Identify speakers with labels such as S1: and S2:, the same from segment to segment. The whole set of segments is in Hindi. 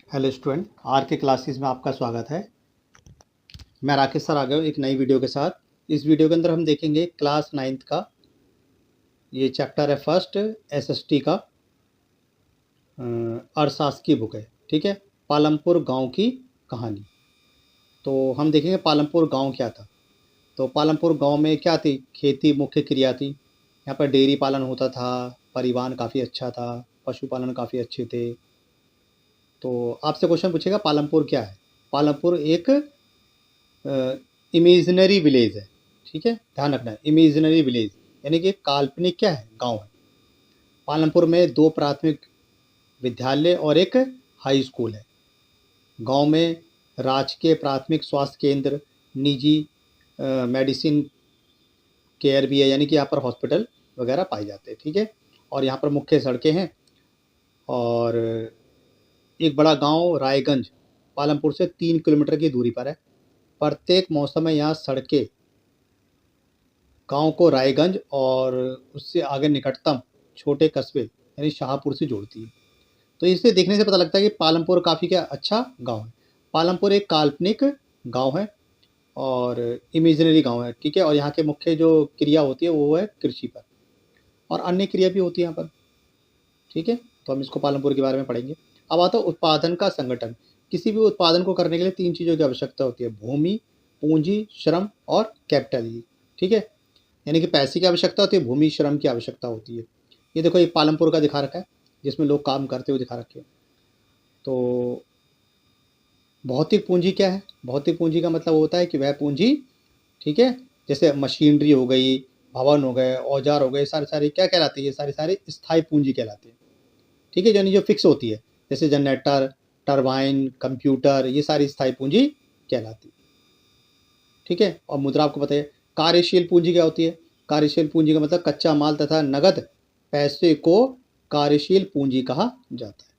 S1: हेलो स्टूडेंट, आर के क्लासेस में आपका स्वागत है। मैं राकेश सर आ गया हूँ एक नई वीडियो के साथ। इस वीडियो के अंदर हम देखेंगे क्लास 9th का ये चैप्टर है फर्स्ट एसएसटी का। अर्थशास्त्र की बुक है, ठीक है। पालमपुर गांव की कहानी। तो हम देखेंगे पालमपुर गांव क्या था। तो पालमपुर गांव में क्या थी, खेती मुख्य क्रिया थी। यहाँ पर डेयरी पालन होता था, परिवहन काफ़ी अच्छा था, पशुपालन काफ़ी अच्छे थे। तो आपसे क्वेश्चन पूछेगा पालमपुर क्या है। पालमपुर एक इमेजिनरी विलेज है, ठीक है, ध्यान रखना है, इमेजिनरी विलेज यानी कि काल्पनिक क्या है, गांव है। पालमपुर में 2 प्राथमिक विद्यालय और एक हाई स्कूल है। गांव में राजकीय प्राथमिक स्वास्थ्य केंद्र, निजी मेडिसिन केयर भी है, यानी कि यहाँ पर हॉस्पिटल वगैरह पाए जाते हैं, ठीक है। और यहाँ पर मुख्य सड़कें हैं। और एक बड़ा गांव रायगंज पालमपुर से 3 किलोमीटर की दूरी पर है। प्रत्येक मौसम में यहाँ सड़कें गांव को रायगंज और उससे आगे निकटतम छोटे कस्बे यानी शाहपुर से जोड़ती है। तो इसे देखने से पता लगता है कि पालमपुर काफ़ी क्या अच्छा गांव है। पालमपुर एक काल्पनिक गांव है और इमेजिनरी गांव है, ठीक है। और यहाँ के मुख्य जो क्रिया होती है वो है कृषि पर, और अन्य क्रिया भी होती है यहाँ पर, ठीक है। तो हम इसको पालमपुर के बारे में पढ़ेंगे। अब आता है उत्पादन का संगठन। किसी भी उत्पादन को करने के लिए 3 चीज़ों की आवश्यकता होती है: भूमि, पूंजी, श्रम और कैपिटल, ठीक है। यानी कि पैसे की आवश्यकता होती है, भूमि, श्रम की आवश्यकता होती है। ये देखो, ये पालमपुर का दिखा रखा है जिसमें लोग काम करते हुए दिखा रखे हैं। तो भौतिक पूंजी क्या है? भौतिक पूंजी का मतलब होता है कि वह पूंजी, ठीक है, जैसे मशीनरी हो गई, भवन हो गए, औजार हो गए, सारी सारी क्या कहलाती है, ये सारी सारी स्थायी पूंजी कहलाती है, ठीक है। यानी जो फिक्स होती है, जैसे जनरेटर, टरबाइन, कंप्यूटर, ये सारी स्थायी पूंजी कहलाती है, ठीक है। और मुद्रा आपको पता है। कार्यशील पूंजी क्या होती है? कार्यशील पूंजी का मतलब कच्चा माल तथा नगद पैसे को कार्यशील पूंजी कहा जाता है।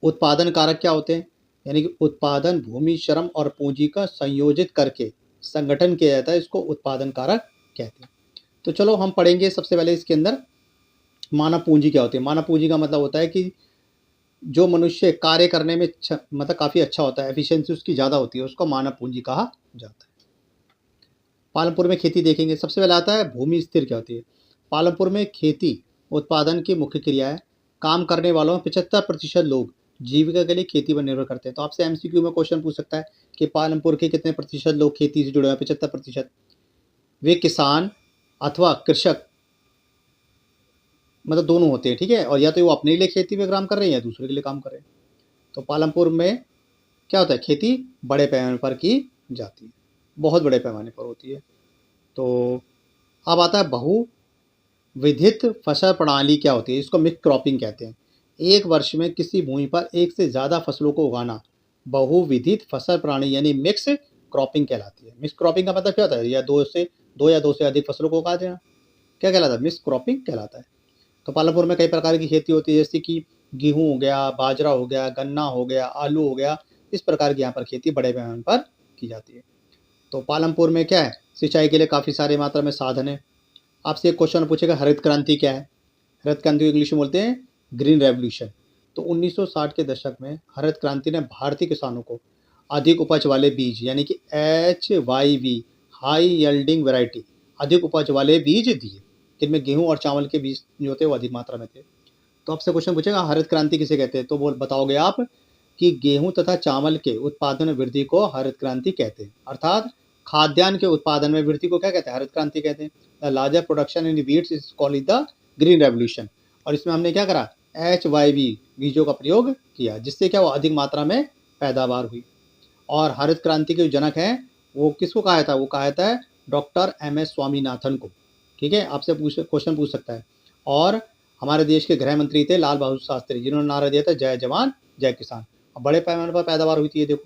S1: उत्पादन कारक क्या होते हैं? यानी कि उत्पादन भूमि, श्रम और पूंजी का संयोजित करके संगठन किया जाता है, इसको उत्पादन कारक कहते हैं। तो चलो हम पढ़ेंगे सबसे पहले इसके अंदर मानव पूंजी क्या होती है। मानव पूंजी का मतलब होता है कि जो मनुष्य कार्य करने में मतलब काफ़ी अच्छा होता है, एफिशिएंसी उसकी ज़्यादा होती है, उसको मानव पूंजी कहा जाता है। पालमपुर में खेती देखेंगे। सबसे पहले आता है भूमि स्थिर क्या होती है। पालमपुर में खेती उत्पादन की मुख्य क्रिया है। काम करने वालों में 75% लोग जीविका के लिए खेती पर निर्भर करते हैं। तो आपसे एमसीक्यू में क्वेश्चन पूछ सकता है कि पालमपुर के कितने प्रतिशत लोग खेती से जुड़े हैं? 75%। वे किसान अथवा कृषक मतलब दोनों होते हैं, ठीक है। और या तो वो अपने लिए खेती में काम कर रहे हैं या दूसरे के लिए काम कर रहे हैं। तो पालमपुर में क्या होता है, खेती बड़े पैमाने पर की जाती है, बहुत बड़े पैमाने पर होती है। तो अब आता है बहुविधित फसल प्रणाली क्या होती है। इसको मिक्स क्रॉपिंग कहते हैं। एक वर्ष में किसी भूमि पर एक से ज़्यादा फसलों को उगाना बहुविधित फसल प्रणाली यानी मिक्स क्रॉपिंग कहलाती है। मिक्स क्रॉपिंग का मतलब क्या होता है? या दो से अधिक फसलों को उगा देना, क्या कहलाता है? मिक्स क्रॉपिंग कहलाता है। तो पालमपुर में कई प्रकार की खेती होती है, जैसे कि गेहूँ हो गया, बाजरा हो गया, गन्ना हो गया, आलू हो गया। इस प्रकार की यहाँ पर खेती बड़े पैमाने पर की जाती है। तो पालमपुर में क्या है, सिंचाई के लिए काफ़ी सारी मात्रा में साधन है। आपसे एक क्वेश्चन पूछेगा, हरित क्रांति क्या है? हरित क्रांति को इंग्लिश में बोलते हैं ग्रीन रेवोल्यूशन। तो 1960 के दशक में हरित क्रांति ने भारतीय किसानों को अधिक उपज वाले बीज यानी कि HYV हाई यील्डिंग वैरायटी, अधिक उपज वाले बीज दिए, जिनमें गेहूं और चावल के बीज जो थे वो अधिक मात्रा में थे। तो आपसे क्वेश्चन पूछेगा हरित क्रांति किसे कहते हैं? तो बोल बताओगे आप कि गेहूं तथा चावल के उत्पादन में वृद्धि को हरित क्रांति कहते हैं। अर्थात खाद्यान्न के उत्पादन में वृद्धि को क्या कहते हैं? हरित क्रांति कहते हैं। The larger production in wheats is called the green revolution. और इसमें हमने क्या करा, HYV बीजों का प्रयोग किया, जिससे क्या हुआ, अधिक मात्रा में पैदावार हुई। और हरित क्रांति के जो जनक हैं वो किसको कहा था? वो कहा था डॉक्टर MS स्वामीनाथन को, ठीक है। आपसे क्वेश्चन पूछ सकता है। और हमारे देश के गृह मंत्री थे लाल बहादुर शास्त्री, जिन्होंने नारा दिया था जय जवान जय किसान। और बड़े पैमाने पर पैदावार हुई थी, ये देखो,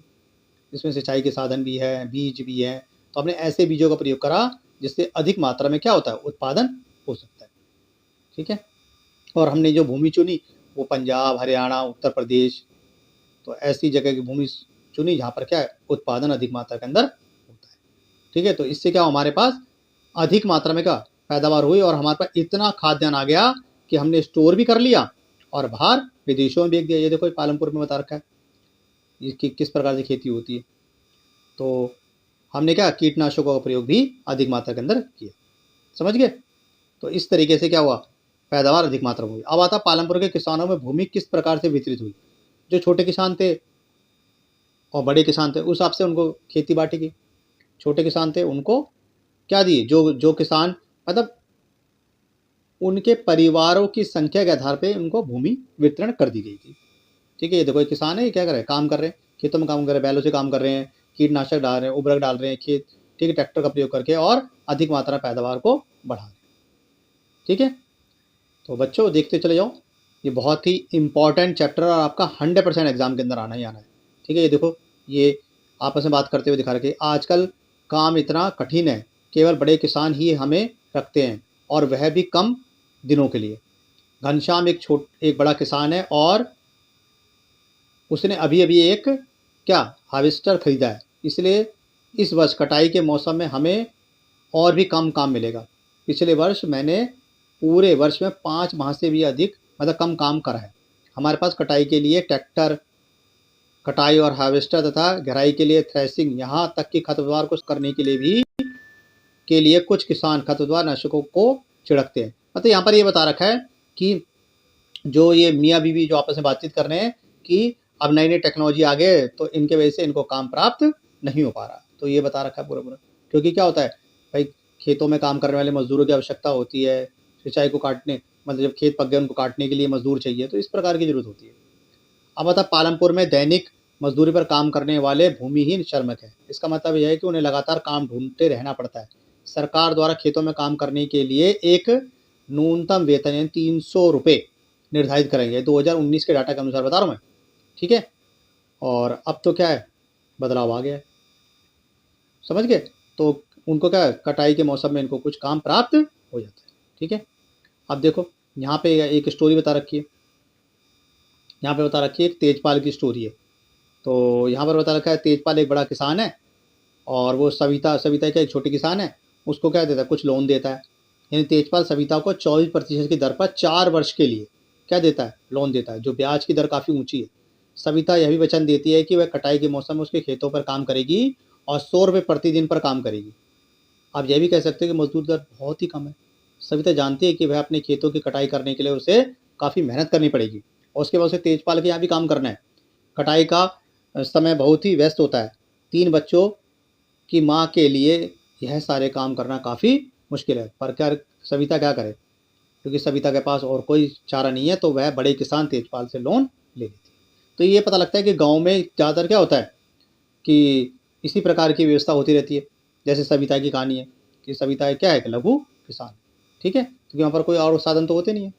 S1: इसमें सिंचाई के साधन भी है, बीज भी है। तो हमने ऐसे बीजों का प्रयोग करा जिससे अधिक मात्रा में क्या होता है, उत्पादन हो सकता है, ठीक है। और हमने जो भूमि चुनी वो पंजाब, हरियाणा, उत्तर प्रदेश, तो ऐसी जगह की भूमि चुनी जहाँ पर क्या है, उत्पादन अधिक मात्रा के अंदर होता है, ठीक है। तो इससे क्या हमारे पास अधिक मात्रा में क्या पैदावार हुई और हमारे पास इतना खाद्यान्न आ गया कि हमने स्टोर भी कर लिया और बाहर विदेशों में बेच दिया। ये देखो पालमपुर में बता रखा है इसकी किस प्रकार से खेती होती है। तो हमने क्या कीटनाशकों का प्रयोग भी अधिक मात्रा के अंदर किया, समझ गए। तो इस तरीके से क्या हुआ, पैदावार अधिक मात्रा में हुई। अब आता पालमपुर के किसानों में भूमि किस प्रकार से वितरित हुई। जो छोटे किसान थे और बड़े किसान थे उस हिसाब से उनको खेती बाटी की। छोटे किसान थे उनको क्या दिए, जो जो किसान मतलब उनके परिवारों की संख्या के आधार पर उनको भूमि वितरण कर दी गई थी। ठीक है, ये देखो किसान है, ये क्या कर रहे हैं, काम कर रहे हैं, खेतों में काम कर रहे हैं, बैलों से काम कर रहे हैं, कीटनाशक डाल रहे हैं, उर्वरक डाल रहे हैं खेत, ठीक है, ट्रैक्टर का प्रयोग करके और अधिक मात्रा पैदावार को बढ़ा रहे हैं। ठीक है, तो बच्चों देखते चले जाओ, ये बहुत ही इंपॉर्टेंट चैप्टर और आपका 100% एग्जाम के अंदर आना ही आना है। ठीक है, ये देखो ये आपस में बात करते हुए दिखा रखे, आजकल काम इतना कठिन है, केवल बड़े किसान ही हमें रखते हैं और वह भी कम दिनों के लिए। घनश्याम एक बड़ा किसान है और उसने अभी अभी एक क्या हार्वेस्टर खरीदा है, इसलिए इस वर्ष कटाई के मौसम में हमें और भी कम काम मिलेगा। पिछले वर्ष मैंने पूरे वर्ष में 5 माह से भी अधिक मतलब कम काम करा है। हमारे पास कटाई के लिए ट्रैक्टर, कटाई और हार्वेस्टर तथा गहराई के लिए थ्रेसिंग, यहाँ तक कि खरपतवार को करने के लिए कुछ किसान खरपतवार नाशकों को छिड़कते हैं। मतलब यहाँ पर ये बता रखा है कि जो ये मियाँ बीवी जो आपस में बातचीत कर रहे हैं कि अब नई नई टेक्नोलॉजी आ गए तो इनके वजह से इनको काम प्राप्त नहीं हो पा रहा। तो ये बता रखा है पूरा, क्योंकि क्या होता है भाई, खेतों में काम करने वाले मजदूरों की आवश्यकता होती है, सिंचाई को काटने मतलब जब खेत पक गए उनको काटने के लिए मजदूर चाहिए, तो इस प्रकार की जरूरत होती है। अब बता पालमपुर में दैनिक मजदूरी पर काम करने वाले भूमिहीन श्रमिक है। इसका मतलब यह है कि उन्हें लगातार काम ढूंढते रहना पड़ता है। सरकार द्वारा खेतों में काम करने के लिए एक न्यूनतम वेतन 300 रुपये निर्धारित करेंगे, 2019 के डाटा के अनुसार बता रहा हूँ मैं। ठीक है, और अब तो क्या है, बदलाव आ गया है, समझ गए। तो उनको क्या कटाई के मौसम में इनको कुछ काम प्राप्त हो जाता है। ठीक है, अब देखो यहाँ पे एक स्टोरी बता रखी है, यहाँ पे बता रखी है एक तेजपाल की स्टोरी है। तो यहाँ पर बता रखा है तेजपाल एक बड़ा किसान है और वो सविता क्या एक छोटी किसान है, उसको क्या देता है, कुछ लोन देता है। यानी तेजपाल सविता को 24% की दर पर 4 वर्ष के लिए क्या देता है, लोन देता है, जो ब्याज की दर काफ़ी ऊंची है। सविता यह भी वचन देती है कि वह कटाई के मौसम में उसके खेतों पर काम करेगी और 100 रुपये प्रतिदिन पर काम करेगी। आप यह भी कह सकते हैं कि मजदूर दर बहुत ही कम है। सविता जानती है कि वह अपने खेतों की कटाई करने के लिए उसे काफ़ी मेहनत करनी पड़ेगी और उसके बाद उसे तेजपाल के यहाँ भी काम करना है। कटाई का समय बहुत ही व्यस्त होता है। 3 बच्चों की माँ के लिए यह सारे काम करना काफ़ी मुश्किल है, पर क्या सविता क्या करे, क्योंकि सविता के पास और कोई चारा नहीं है, तो वह बड़े किसान तेजपाल से लोन ले लेती है। तो ये पता लगता है कि गांव में ज़्यादातर क्या होता है कि इसी प्रकार की व्यवस्था होती रहती है। जैसे सविता की कहानी है कि सविता क्या है कि लघु किसान, ठीक है, क्योंकि वहाँ पर कोई और साधन तो होते नहीं है।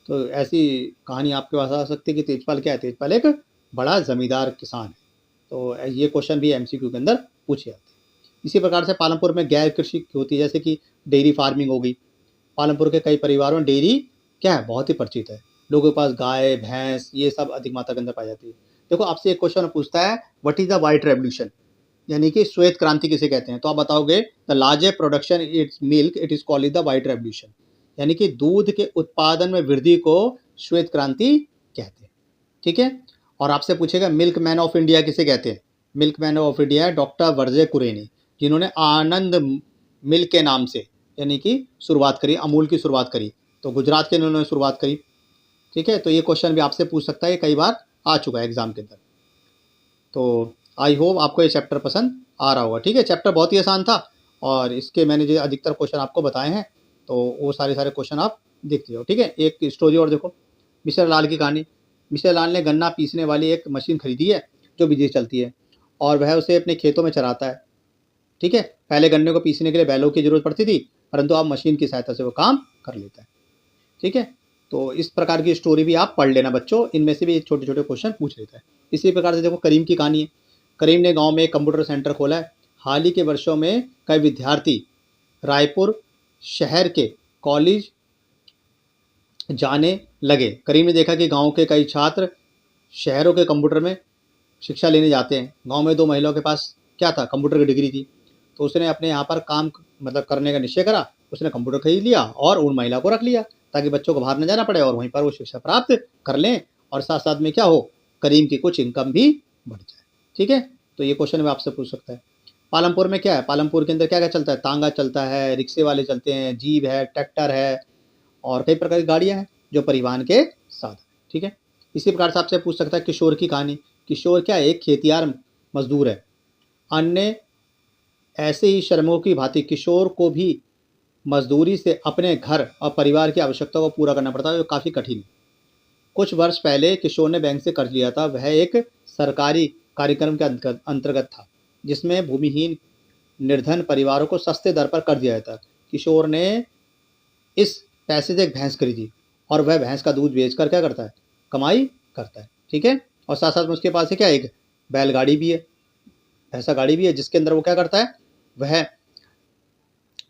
S1: तो ऐसी कहानी आपके पास आ सकती है कि तेजपाल क्या है, तेजपाल एक बड़ा जमींदार किसान है। तो ये क्वेश्चन भी MCQ के अंदर पूछे जाते हैं। इसी प्रकार से पालमपुर में गैर कृषि होती है, जैसे कि डेयरी फार्मिंग हो गई। पालमपुर के कई परिवारों में डेयरी क्या है, बहुत ही परिचित है। लोगों के पास गाय भैंस ये सब अधिक मात्रा के अंदर पाई जाती है। देखो आपसे एक क्वेश्चन पूछता है, what is the white revolution, यानी कि श्वेत क्रांति किसे कहते हैं, तो आप बताओगे the largest production it's milk it is called the white revolution, यानी कि दूध के उत्पादन में वृद्धि को श्वेत क्रांति कहते हैं। ठीक है, और आपसे पूछेगा मिल्क मैन ऑफ इंडिया किसे कहते हैं। मिल्क मैन ऑफ इंडिया है डॉक्टर वर्जे कुरेनी, जिन्होंने आनंद मिल्क के नाम से यानी कि शुरुआत करी, अमूल की शुरुआत करी, तो गुजरात के इन्होंने शुरुआत करी। ठीक है, तो ये क्वेश्चन भी आपसे पूछ सकता है, कई बार आ चुका है एग्जाम के अंदर। तो आई होप आपको ये चैप्टर पसंद आ रहा होगा। ठीक है, चैप्टर बहुत ही आसान था और इसके मैंने जो अधिकतर क्वेश्चन आपको बताए हैं, तो वो सारे क्वेश्चन आप देखते हो। ठीक है, एक स्टोरी और देखो, मिस्टर लाल की कहानी। मिस्टर लाल ने गन्ना पीसने वाली एक मशीन खरीदी है जो बिजली चलती है और वह उसे अपने खेतों में चलाता है। ठीक है, पहले गन्ने को पीसने के लिए बैलों की जरूरत पड़ती थी, परंतु अब मशीन की सहायता से वो काम कर लेता है। ठीक है, तो इस प्रकार की स्टोरी भी आप पढ़ लेना बच्चों, इनमें से भी छोटे छोटे क्वेश्चन पूछ लेता है। इसी प्रकार से देखो करीम की कहानी है। करीम ने गांव में एक कंप्यूटर सेंटर खोला है। हाल ही के वर्षों में कई विद्यार्थी रायपुर शहर के कॉलेज जाने लगे। करीम ने देखा कि गांव के कई छात्र शहरों के कंप्यूटर में शिक्षा लेने जाते हैं। गांव में 2 महिलाओं के पास क्या था, कंप्यूटर की डिग्री थी, तो उसने अपने यहाँ पर काम मतलब करने का निश्चय करा। उसने कंप्यूटर खरीद लिया और उन महिला को रख लिया ताकि बच्चों को बाहर न जाना पड़े और वहीं पर वो शिक्षा प्राप्त कर लें और साथ साथ में क्या हो, करीम की कुछ इनकम भी बढ़ जाए। ठीक है, तो ये क्वेश्चन में आपसे पूछ सकता है। पालमपुर में क्या है, पालमपुर के अंदर क्या क्या चलता है, तांगा चलता है, रिक्शे वाले चलते हैं, जीप है, ट्रैक्टर है और कई प्रकार की गाड़ियाँ हैं जो परिवहन के साधन। ठीक है, इसी प्रकार से आपसे पूछ सकता है किशोर की कहानी। किशोर क्या है, एक खेतियार मजदूर है। अन्य ऐसे ही श्रमिकों की भांति किशोर को भी मजदूरी से अपने घर और परिवार की आवश्यकताओं को पूरा करना पड़ता है, जो काफ़ी कठिन है। कुछ वर्ष पहले किशोर ने बैंक से कर्ज लिया था। वह एक सरकारी कार्यक्रम के अंतर्गत था, जिसमें भूमिहीन निर्धन परिवारों को सस्ते दर पर कर्ज दिया जाता है। किशोर ने इस पैसे से एक भैंस खरीदी और वह भैंस का दूध बेचकर क्या करता है, कमाई करता है। ठीक है, और साथ साथ में उसके पास है क्या, एक बैलगाड़ी भी है, भैंसा गाड़ी भी है, जिसके अंदर वो क्या करता है, वह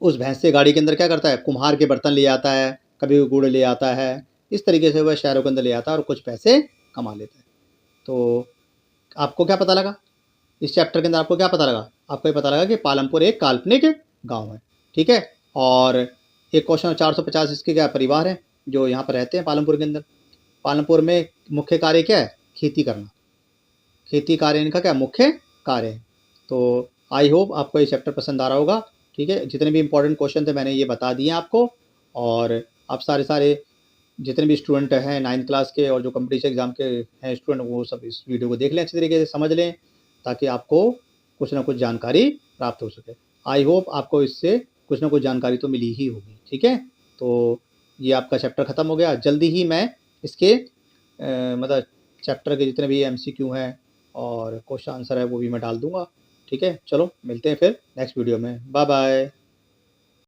S1: उस भैंस से गाड़ी के अंदर क्या करता है, कुम्हार के बर्तन ले आता है, कभी गुड़ ले आता है। इस तरीके से वह शहरों के अंदर ले आता है और कुछ पैसे कमा लेता है। तो आपको क्या पता लगा इस चैप्टर के अंदर, आपको क्या पता लगा, आपको ये पता लगा कि पालमपुर एक काल्पनिक गांव है। ठीक है, और एक क्वेश्चन 450 इसके क्या परिवार हैं जो यहाँ पर रहते हैं पालमपुर के अंदर। पालमपुर में मुख्य कार्य क्या है, खेती करना, खेती कार्य इनका क्या मुख्य कार्य है। तो आई होप आपको ये चैप्टर पसंद आ रहा होगा। ठीक है, जितने भी इंपॉर्टेंट क्वेश्चन थे मैंने ये बता दिए आपको, और आप सारे जितने भी स्टूडेंट हैं 9th क्लास के और जो कॉम्पिटिशन एग्जाम के हैं स्टूडेंट, वो सब इस वीडियो को देख लें, अच्छी तरीके से समझ लें, ताकि आपको कुछ ना कुछ जानकारी प्राप्त हो सके। आई होप आपको इससे कुछ ना कुछ जानकारी तो मिली ही होगी। ठीक है, तो ये आपका चैप्टर ख़त्म हो गया। जल्दी ही मैं इसके मतलब चैप्टर के जितने भी MCQ हैं और क्वेश्चन आंसर है वो भी मैं डाल दूँगा। ठीक है, चलो मिलते हैं फिर नेक्स्ट वीडियो में। Bye bye.